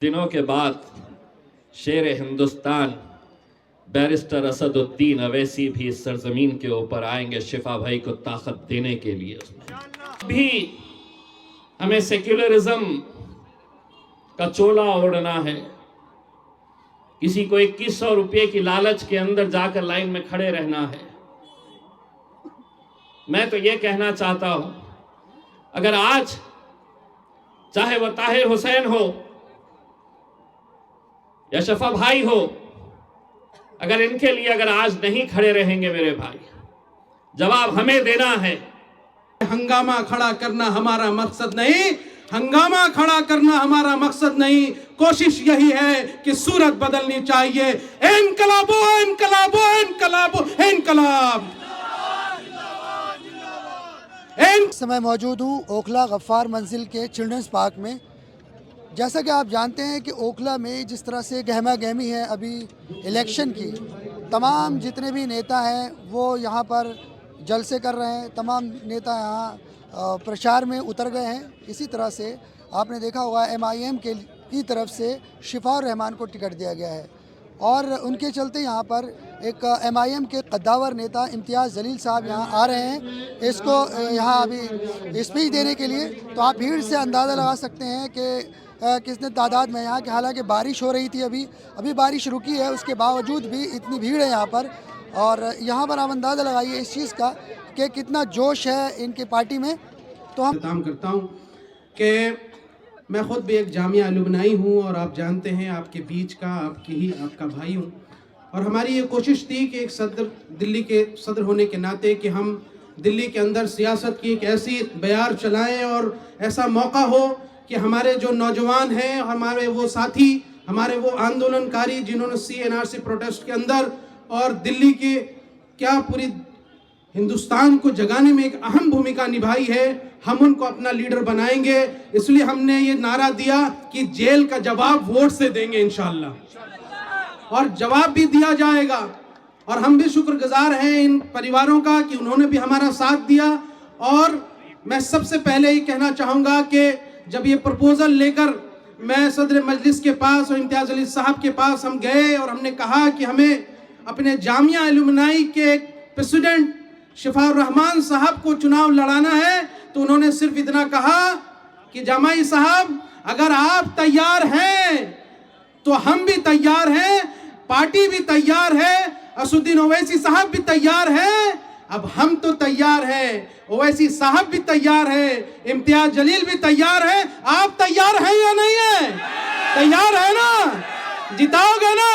दिनों के बाद शेर हिंदुस्तान बैरिस्टर असदुद्दीन अवैसी भी इस सरजमीन के ऊपर आएंगे शिफा भाई को ताकत देने के लिए। भी हमें सेक्युलरिज्म का चोला ओढ़ना है, किसी को 2100 रुपये की लालच के अंदर जाकर लाइन में खड़े रहना है। मैं तो यह कहना चाहता हूं, अगर आज चाहे वह ताहिर हुसैन हो या शफा भाई हो, अगर इनके लिए अगर आज नहीं खड़े रहेंगे मेरे भाई, जवाब हमें देना है। हंगामा खड़ा करना हमारा मकसद नहीं, हंगामा खड़ा करना हमारा मकसद नहीं, कोशिश यही है कि सूरत बदलनी चाहिए। इनकलाबो इनकलाबो इनकलाबो इनकलाब। इस समय मौजूद हूँ ओखला गफ्फार मंजिल के चिल्ड्रंस पार्क में। जैसा कि आप जानते हैं कि ओखला में जिस तरह से गहमा गहमी है अभी इलेक्शन की, तमाम जितने भी नेता हैं वो यहाँ पर जलसे कर रहे हैं, तमाम नेता यहाँ प्रचार में उतर गए हैं। इसी तरह से आपने देखा होगा MIM की तरफ से शिफाउर रहमान को टिकट दिया गया है और उनके चलते यहाँ पर एक MIM के कद्दावर नेता इम्तियाज़ जलील साहब यहाँ आ रहे हैं इसको यहाँ अभी स्पीच देने के लिए। तो आप भीड़ से अंदाज़ा लगा सकते हैं कि कितने तादाद में यहाँ के, हालांकि बारिश हो रही थी, अभी बारिश रुकी है, उसके बावजूद भी इतनी भीड़ है यहाँ पर। और यहाँ पर आप अंदाज़ा लगाइए इस चीज़ का कि कितना जोश है इनकी पार्टी में। तो हम काम करता हूँ कि मैं ख़ुद भी एक जामिया अलुमनाई हूँ और आप जानते हैं आपके बीच का आपका भाई हूँ। और हमारी ये कोशिश थी कि एक दिल्ली के सदर होने के नाते कि हम दिल्ली के अंदर सियासत की एक ऐसी बयार चलाएं और ऐसा मौका हो कि हमारे जो नौजवान हैं, हमारे वो साथी, हमारे वो आंदोलनकारी जिन्होंने CNRC प्रोटेस्ट के अंदर और दिल्ली के क्या पूरी हिंदुस्तान को जगाने में एक अहम भूमिका निभाई है, हम उनको अपना लीडर बनाएंगे। इसलिए हमने ये नारा दिया कि जेल का जवाब वोट से देंगे इंशाअल्लाह, और जवाब भी दिया जाएगा। और हम भी शुक्रगुजार हैं इन परिवारों का कि उन्होंने भी हमारा साथ दिया। और मैं सबसे पहले ही कहना चाहूँगा कि जब ये प्रपोजल लेकर मैं सदर मजलिस के पास और इम्तियाज़ जलील साहब के पास हम गए और हमने कहा कि हमें अपने जामिया अलुमनाई के प्रेसिडेंट शिफाउर रहमान साहब को चुनाव लड़ाना है, तो उन्होंने सिर्फ इतना कहा कि जामाई साहब अगर आप तैयार हैं तो हम भी तैयार हैं, पार्टी भी तैयार है, असदुद्दीन ओवैसी साहब भी तैयार हैं, अब हम तो तैयार हैं, ओवैसी साहब भी तैयार है, इम्तियाज जलील भी तैयार है। आप तैयार हैं या नहीं है? तैयार है ना? जिताओगे ना?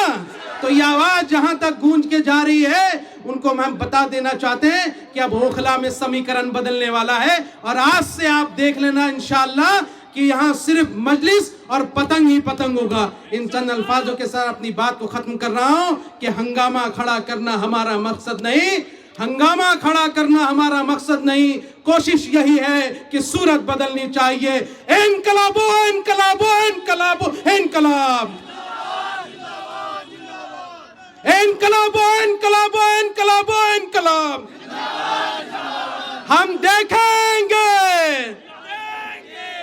तो ये आवाज जहां तक गूंज के जा रही है उनको हम बता देना चाहते हैं कि अब ओखला में समीकरण बदलने वाला है। और आज से आप देख लेना इंशाअल्लाह कि यहाँ सिर्फ मजलिस और पतंग ही पतंग होगा। इन चंद अल्फाजों के साथ अपनी बात को खत्म कर रहा हूँ कि हंगामा खड़ा करना हमारा मकसद नहीं, हंगामा खड़ा करना हमारा मकसद नहीं, कोशिश यही है कि सूरत बदलनी चाहिए। इनकलाबो इनकलाबो इनकलाबो इनकलाब, इनकलाबो इनकलाबो इनकलाबो इनकलाब। हम देखेंगे,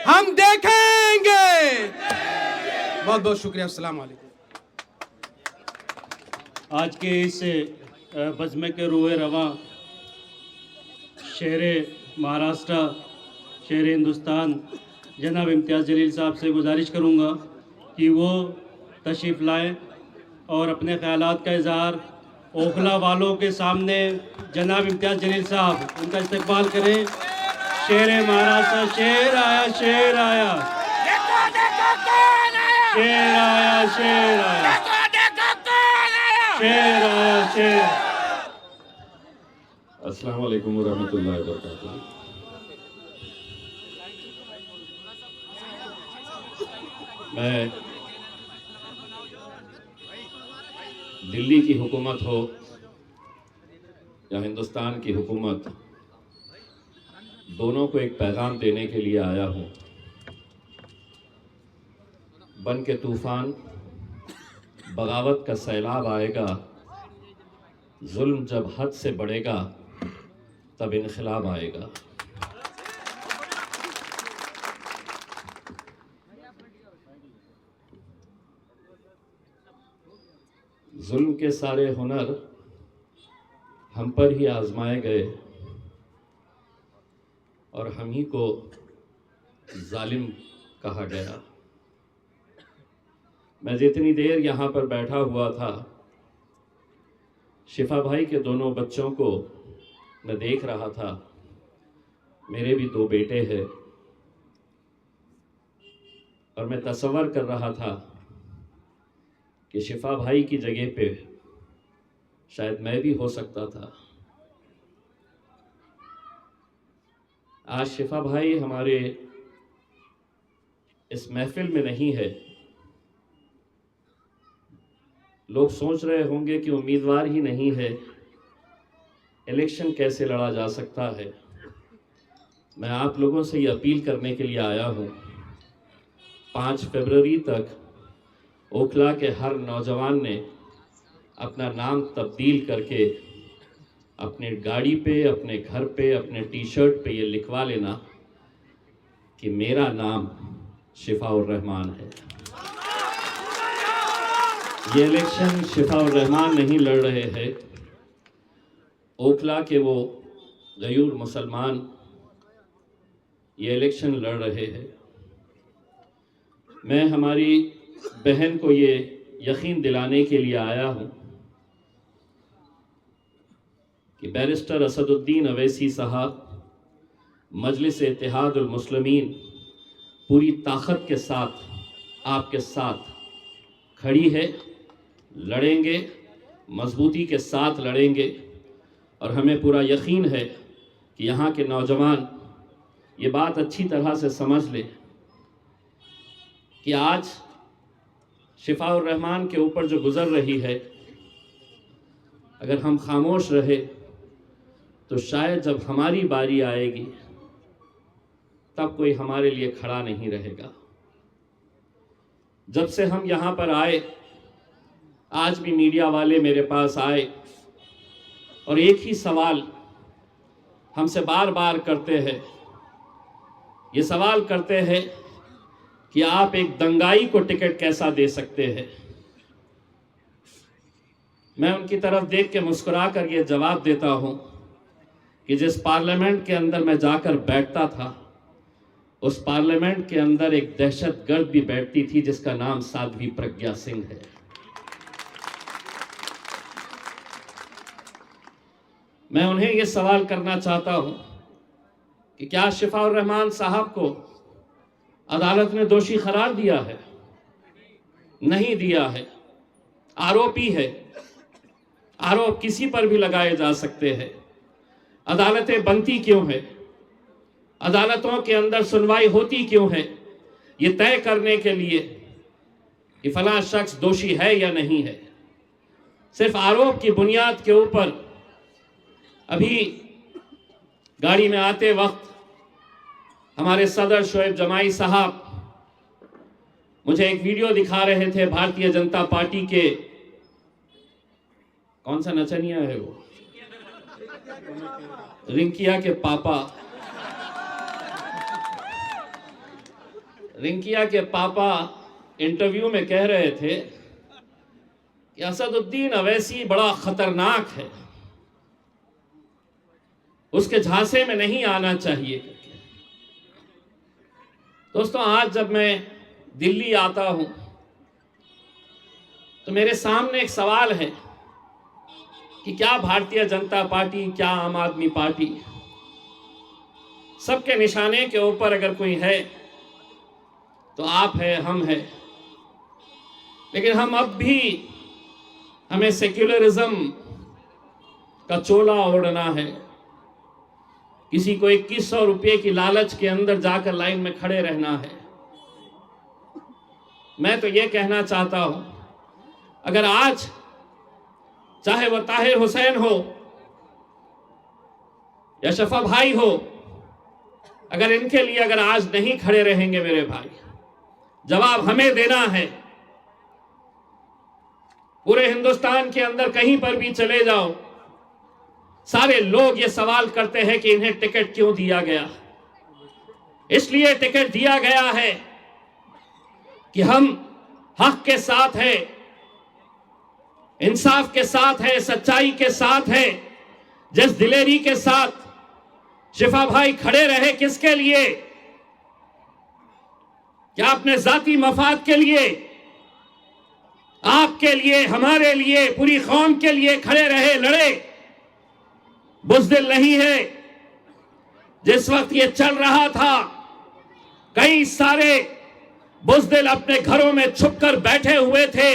हम देखेंगे। बहुत बहुत शुक्रिया। अस्सलाम वालेकुम। आज के इस बज़्म के रूए रवां शेर महाराष्ट्र, शेर हिंदुस्तान जनाब इम्तियाज़ जलील साहब से गुजारिश करूंगा कि वो तशरीफ़ लाएं और अपने ख़यालात का इज़हार ओखला वालों के सामने जनाब इम्तियाज़ जलील साहब उनका इस्तकबाल करें। शेर महाराष्ट्र, शेर आया, शेर आया, शेर आया, शेर आया, शेर आया, शेर। अस्सलाम वालेकुम व रहमतुल्लाहि व बरकातुहू। मैं दिल्ली की हुकूमत हो या हिंदुस्तान की हुकूमत, दोनों को एक पैगाम देने के लिए आया हूँ। बन के तूफान, बगावत का सैलाब आएगा, जुल्म जब हद से बढ़ेगा तब इनक़िलाब आएगा। जुल्म के सारे हुनर हम पर ही आजमाए गए और हम ही को जालिम कहा गया। मैं जितनी देर यहाँ पर बैठा हुआ था, शिफा भाई के दोनों बच्चों को मैं देख रहा था। मेरे भी 2 बेटे हैं और मैं तसव्वुर कर रहा था कि शिफा भाई की जगह पे शायद मैं भी हो सकता था। आज शिफा भाई हमारे इस महफिल में नहीं है। लोग सोच रहे होंगे कि उम्मीदवार ही नहीं है, इलेक्शन कैसे लड़ा जा सकता है। मैं आप लोगों से ये अपील करने के लिए आया हूँ, 5 फरवरी तक ओखला के हर नौजवान ने अपना नाम तब्दील करके अपने गाड़ी पे, अपने घर पे, अपने टी शर्ट पे ये लिखवा लेना कि मेरा नाम शिफाउर रहमान है। ये इलेक्शन शिफाउर रहमान नहीं लड़ रहे हैं, ओखला के वो गयूर मुसलमान ये इलेक्शन लड़ रहे हैं। मैं हमारी बहन को ये यकीन दिलाने के लिए आया हूँ कि बैरिस्टर असदुद्दीन अवैसी साहब मजलिस इत्तेहादुल मुस्लिमीन पूरी ताकत के साथ आपके साथ खड़ी है। लड़ेंगे, मजबूती के साथ लड़ेंगे और हमें पूरा यकीन है कि यहाँ के नौजवान ये बात अच्छी तरह से समझ लें कि आज शिफाउर रहमान के ऊपर जो गुजर रही है, अगर हम खामोश रहे तो शायद जब हमारी बारी आएगी तब कोई हमारे लिए खड़ा नहीं रहेगा। जब से हम यहाँ पर आए, आज भी मीडिया वाले मेरे पास आए और एक ही सवाल हमसे बार बार करते हैं। ये सवाल करते हैं कि आप एक दंगाई को टिकट कैसा दे सकते हैं। मैं उनकी तरफ देख के मुस्कुरा कर ये जवाब देता हूं कि जिस पार्लियामेंट के अंदर मैं जाकर बैठता था, उस पार्लियामेंट के अंदर एक दहशतगर्द भी बैठती थी जिसका नाम साध्वी प्रज्ञा सिंह है। मैं उन्हें यह सवाल करना चाहता हूं कि क्या शिफाउर रहमान साहब को अदालत ने दोषी करार दिया है? नहीं दिया है। आरोपी है। आरोप किसी पर भी लगाए जा सकते हैं। अदालतें बनती क्यों है? अदालतों के अंदर सुनवाई होती क्यों है? ये तय करने के लिए कि फलां शख्स दोषी है या नहीं है। सिर्फ आरोप की बुनियाद के ऊपर अभी गाड़ी में आते वक्त हमारे सदर शोएब जमाई साहब मुझे एक वीडियो दिखा रहे थे। भारतीय जनता पार्टी के कौन सा नचनिया है वो, रिंकिया के पापा, रिंकिया के पापा इंटरव्यू में कह रहे थे कि असदुद्दीन अवैसी बड़ा खतरनाक है, उसके झांसे में नहीं आना चाहिए। दोस्तों, आज जब मैं दिल्ली आता हूं तो मेरे सामने एक सवाल है कि क्या भारतीय जनता पार्टी, क्या आम आदमी पार्टी, सबके निशाने के ऊपर अगर कोई है तो आप है, हम है। लेकिन हम अब भी, हमें सेक्युलरिज्म का चोला ओढ़ना है। किसी को 2100 रुपये की लालच के अंदर जाकर लाइन में खड़े रहना है। मैं तो ये कहना चाहता हूं, अगर आज चाहे वो ताहिर हुसैन हो या शफा भाई हो, अगर इनके लिए अगर आज नहीं खड़े रहेंगे मेरे भाई, जवाब हमें देना है। पूरे हिंदुस्तान के अंदर कहीं पर भी चले जाओ, सारे लोग ये सवाल करते हैं कि इन्हें टिकट क्यों दिया गया। इसलिए टिकट दिया गया है कि हम हक के साथ हैं। इंसाफ के साथ है, सच्चाई के साथ है, जिस दिलेरी के साथ शिफा भाई खड़े रहे, किसके लिए? क्या अपने जाती मफाद के लिए? आपके लिए, हमारे लिए, पूरी कौम के लिए खड़े रहे, लड़े, बुज़दिल नहीं है। जिस वक्त ये चल रहा था, कई सारे बुज़दिल अपने घरों में छुपकर बैठे हुए थे,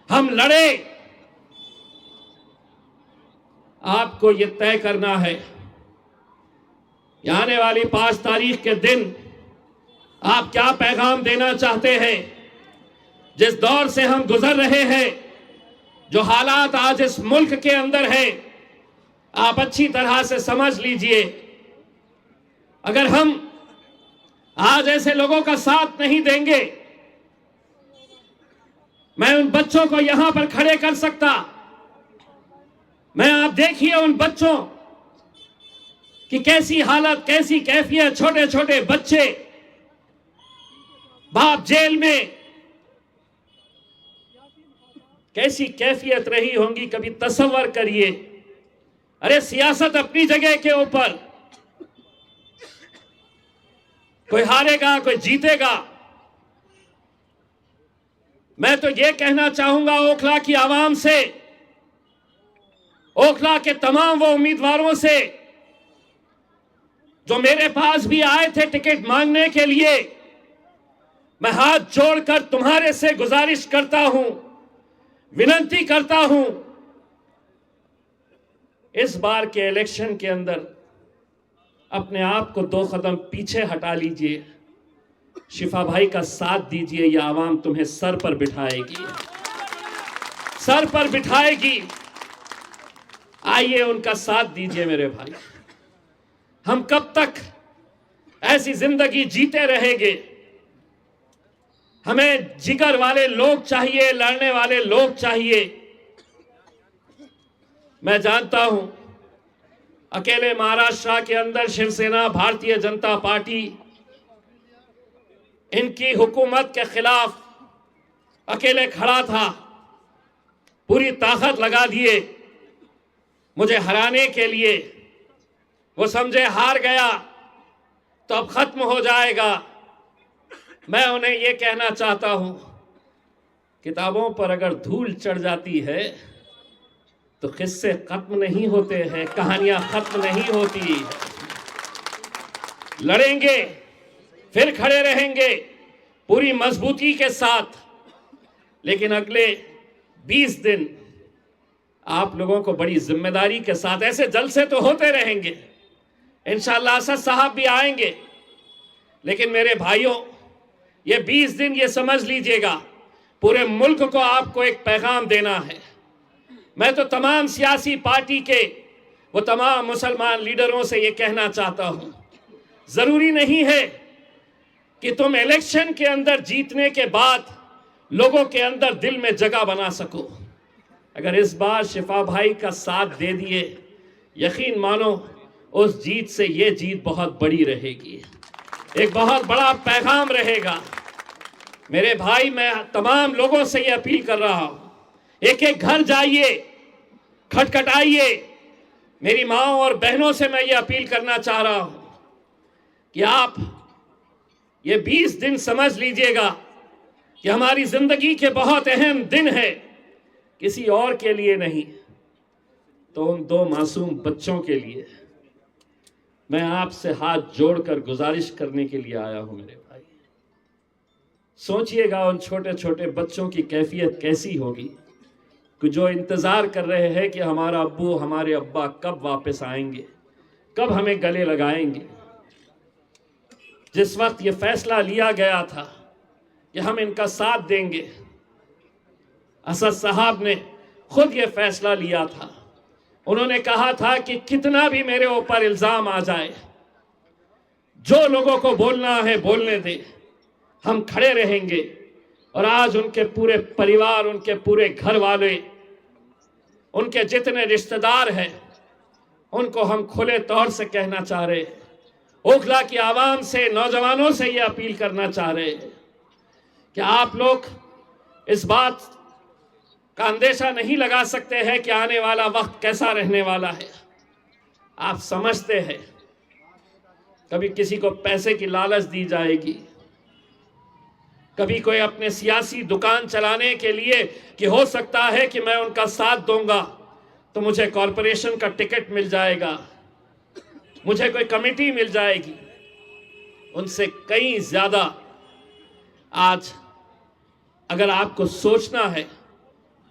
हम लड़े। आपको ये तय करना है कि आने वाली 5 तारीख के दिन आप क्या पैगाम देना चाहते हैं। जिस दौर से हम गुजर रहे हैं, जो हालात आज इस मुल्क के अंदर है, आप अच्छी तरह से समझ लीजिए। अगर हम आज ऐसे लोगों का साथ नहीं देंगे, मैं उन बच्चों को यहां पर खड़े कर सकता। मैं, आप देखिए उन बच्चों की कैसी हालत, कैसी कैफियत, छोटे छोटे बच्चे, बाप जेल में, कैसी कैफियत रही होंगी, कभी तसव्वुर करिए। अरे सियासत अपनी जगह के ऊपर, कोई हारेगा, कोई जीतेगा। मैं तो ये कहना चाहूंगा ओखला की आवाम से, ओखला के तमाम वो उम्मीदवारों से जो मेरे पास भी आए थे टिकट मांगने के लिए, मैं हाथ जोड़कर तुम्हारे से गुजारिश करता हूं, विनती करता हूं, इस बार के इलेक्शन के अंदर अपने आप को 2 कदम पीछे हटा लीजिए, शिफा भाई का साथ दीजिए। यह आवाम तुम्हें सर पर बिठाएगी, सर पर बिठाएगी। आइए उनका साथ दीजिए मेरे भाई। हम कब तक ऐसी जिंदगी जीते रहेंगे? हमें जिगर वाले लोग चाहिए, लड़ने वाले लोग चाहिए। मैं जानता हूं अकेले महाराष्ट्र के अंदर शिवसेना, भारतीय जनता पार्टी, इनकी हुकूमत के खिलाफ अकेले खड़ा था, पूरी ताकत लगा दिए मुझे हराने के लिए। वो समझे हार गया तो अब खत्म हो जाएगा। मैं उन्हें यह कहना चाहता हूं, किताबों पर अगर धूल चढ़ जाती है तो किस्से खत्म नहीं होते हैं, कहानियां खत्म नहीं होती। लड़ेंगे, फिर खड़े रहेंगे पूरी मजबूती के साथ। लेकिन अगले 20 दिन आप लोगों को बड़ी जिम्मेदारी के साथ, ऐसे जलसे तो होते रहेंगे, इंशाअल्लाह असद साहब भी आएंगे, लेकिन मेरे भाइयों, ये 20 दिन ये समझ लीजिएगा, पूरे मुल्क को आपको एक पैगाम देना है। मैं तो तमाम सियासी पार्टी के वो तमाम मुसलमान लीडरों से ये कहना चाहता हूं, जरूरी नहीं है कि तुम इलेक्शन के अंदर जीतने के बाद लोगों के अंदर दिल में जगह बना सको। अगर इस बार शिफा भाई का साथ दे दिए, यकीन मानो उस जीत से ये जीत बहुत बड़ी रहेगी, एक बहुत बड़ा पैगाम रहेगा। मेरे भाई, मैं तमाम लोगों से ये अपील कर रहा हूं, एक एक घर जाइए, खटखटाइए। मेरी माओ और बहनों से मैं ये अपील करना चाह रहा हूं कि आप ये 20 दिन समझ लीजिएगा कि हमारी जिंदगी के बहुत अहम दिन है, किसी और के लिए नहीं, तो उन 2 मासूम बच्चों के लिए मैं आपसे हाथ जोड़कर गुजारिश करने के लिए आया हूं। मेरे भाई, सोचिएगा उन छोटे छोटे बच्चों की कैफियत कैसी होगी, कि जो इंतजार कर रहे हैं कि हमारा अब्बू, हमारे अब्बा कब वापस आएंगे, कब हमें गले लगाएंगे। जिस वक्त ये फैसला लिया गया था कि हम इनका साथ देंगे, असद साहब ने खुद ये फैसला लिया था। उन्होंने कहा था कि कितना भी मेरे ऊपर इल्जाम आ जाए, जो लोगों को बोलना है बोलने दे, हम खड़े रहेंगे। और आज उनके पूरे परिवार, उनके पूरे घर वाले, उनके जितने रिश्तेदार हैं, उनको हम खुले तौर से कहना चाह रहे हैं, ओखला की आवाम से, नौजवानों से ये अपील करना चाह रहे हैं कि आप लोग इस बात का अंदेशा नहीं लगा सकते हैं कि आने वाला वक्त कैसा रहने वाला है। आप समझते हैं कभी किसी को पैसे की लालच दी जाएगी, कभी कोई अपने सियासी दुकान चलाने के लिए कि हो सकता है कि मैं उनका साथ दूंगा तो मुझे कॉरपोरेशन का टिकट मिल जाएगा, मुझे कोई कमेटी मिल जाएगी। उनसे कहीं ज्यादा आज अगर आपको सोचना है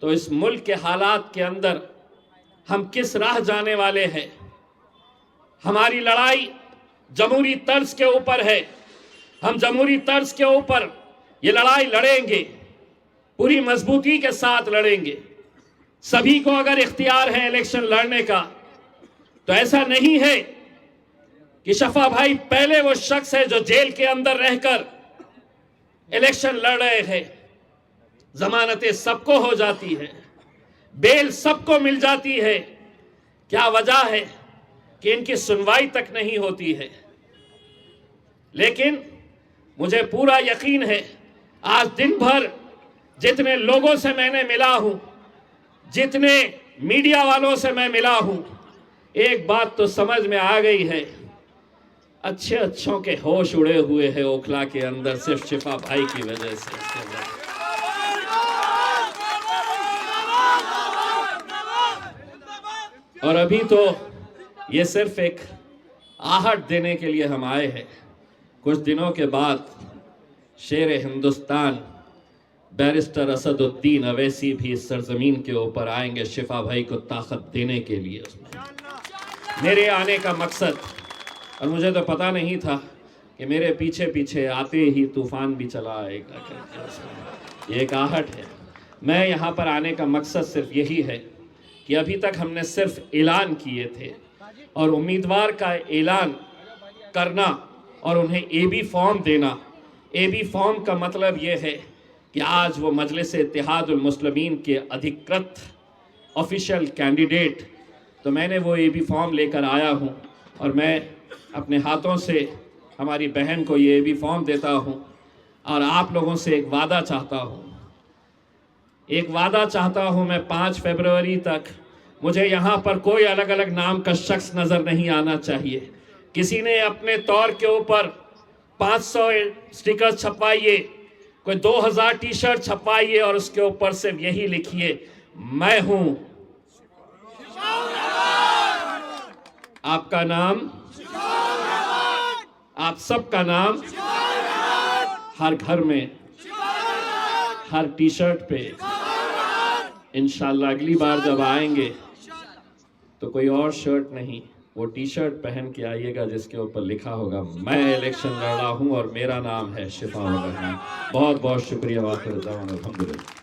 तो इस मुल्क के हालात के अंदर हम किस राह जाने वाले हैं। हमारी लड़ाई जमहूरी तर्ज के ऊपर है। हम जमहूरी तर्ज के ऊपर ये लड़ाई लड़ेंगे, पूरी मजबूती के साथ लड़ेंगे। सभी को अगर इख्तियार है इलेक्शन लड़ने का, तो ऐसा नहीं है कि शफा भाई पहले वो शख्स है जो जेल के अंदर रहकर इलेक्शन लड़ रहे हैं। जमानतें सबको हो जाती है, बेल सबको मिल जाती है। क्या वजह है कि इनकी सुनवाई तक नहीं होती है। लेकिन मुझे पूरा यकीन है, आज दिन भर जितने लोगों से मैंने मिला हूं, जितने मीडिया वालों से मैं मिला हूं, एक बात तो समझ में आ गई है, अच्छे अच्छों के होश उड़े हुए हैं ओखला के अंदर सिर्फ शिफा भाई की वजह से। और अभी तो ये सिर्फ एक आहट देने के लिए हम आए हैं। कुछ दिनों के बाद शेर हिंदुस्तान बैरिस्टर असदुद्दीन अवैसी भी इस सरजमीन के ऊपर आएंगे शिफा भाई को ताकत देने के लिए। उसमें मेरे आने का मकसद, और मुझे तो पता नहीं था कि मेरे पीछे पीछे आते ही तूफान भी चला आएगा, ये एक आहट है। मैं यहाँ पर आने का मकसद सिर्फ यही है कि अभी तक हमने सिर्फ ऐलान किए थे, और उम्मीदवार का ऐलान करना और उन्हें एबी फॉर्म देना। एबी फॉर्म का मतलब ये है कि आज वो मजलिस इत्तेहादुल मुस्लिमीन के अधिकृत ऑफिशियल कैंडिडेट, तो मैंने वो एबी फॉर्म लेकर आया हूँ और मैं अपने हाथों से हमारी बहन को ये एबी फॉर्म देता हूँ। और आप लोगों से एक वादा चाहता हूँ, मैं 5 फरवरी तक मुझे यहाँ पर कोई अलग अलग नाम का शख्स नज़र नहीं आना चाहिए। किसी ने अपने तौर के ऊपर 500 स्टिकर छपवाइए, कोई 2000 टी शर्ट छपवाइए और उसके ऊपर सिर्फ यही लिखिए, मैं हूं आपका नाम, आप सबका नाम हर घर में, हर टी शर्ट पे। इंशाल्लाह अगली बार जब आएंगे तो कोई और शर्ट नहीं, वो टी शर्ट पहन के आइएगा जिसके ऊपर लिखा होगा मैं इलेक्शन लड़ रहा हूं और मेरा नाम है शिफा। बहुत बहुत शुक्रिया। वाखिर दावाना अल्हम्दुलिल्लाह।